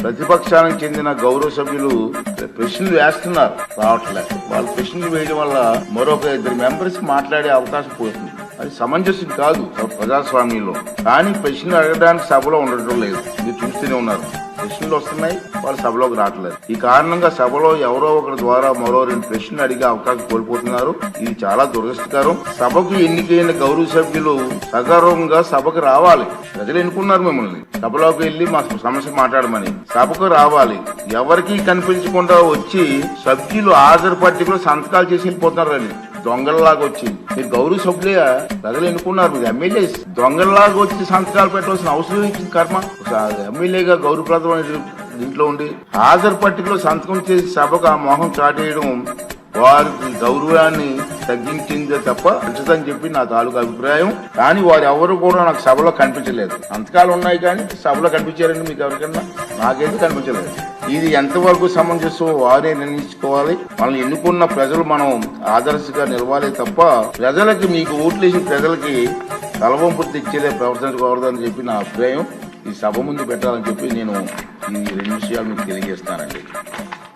ప్రతిపక్షానికి చెందిన గౌరవ సభ్యులు ప్రశ్నలు వేస్తున్నారు, రావట్లేదు. వాళ్ళు ప్రశ్నలు వేయడం వల్ల మరొక 2 మెంబర్స్ మాట్లాడే అవకాశం పోతుంది. అది సమంజసం కాదు ప్రజాస్వామ్యంలో. కానీ ప్రశ్నలు అడగడానికి సభలో ఉండటం లేదు. మీరు చూస్తూనే ఉన్నారు, ప్రశ్నలు వస్తున్నాయి, వాళ్ళు సభలోకి రావట్లేదు. ఈ కారణంగా సభలో ఎవరో ఒకరి ద్వారా మరో 2 ప్రశ్నలు అడిగే అవకాశం కోల్పోతున్నారు. ఇది చాలా దురదృష్టకరం. సభకు ఎన్నికైన గౌరవ సభ్యులు సగర్వంగా సభకు రావాలి. ప్రజలు ఎన్నుకున్నారు మిమ్మల్ని, సభలోకి వెళ్లి మా సమస్య మాట్లాడమని. సభకు రావాలి. ఎవరికి కనిపించకుండా వచ్చి సభ్యులు హాజరు పట్టికలో సంతకాలు చేసి వెళ్ళిపోతున్నారని దొంగల్లాగా వచ్చి. మీరు గౌరవ సభ్యులే, ప్రజలు ఎన్నుకున్నారు, మీరు ఎమ్మెల్యే. దొంగల్లాగా వచ్చి సంతకాలు పెట్టవలసిన అవసరం ఇచ్చింది కర్మ. ఎమ్మెల్యేగా గౌరవప్రదమైన దీంట్లో ఉండి హాజరు పట్టికలో సంతకం చేసి సభకు ఆ మోహం చాటేయడం వారికి గౌరవాన్ని తగ్గించిందే తప్ప మంచిదని చెప్పి నా తాలూకు అభిప్రాయం. కానీ వారు ఎవరు కూడా నాకు సభలో కనిపించలేదు. సంతకాలు ఉన్నాయి కానీ సభలో కనిపించారండి మీకు ఎవరికన్నా? నాకైతే కనిపించలేదు. ఇది ఎంతవరకు సమంజసం వారే నిర్ణయించుకోవాలి. మనల్ని ఎన్నుకున్న ప్రజలు మనం ఆదర్శంగా నిలవాలి తప్ప ప్రజలకి, మీకు ఓట్లు వేసిన ప్రజలకి తలవంపులు తెచ్చేదే ప్రవర్తించకూడదని చెప్పి నా అభిప్రాయం. ఈ సభ ముందు పెట్టాలని చెప్పి నేను ఈ 2 విషయాలు మీకు తెలియజేస్తానండి.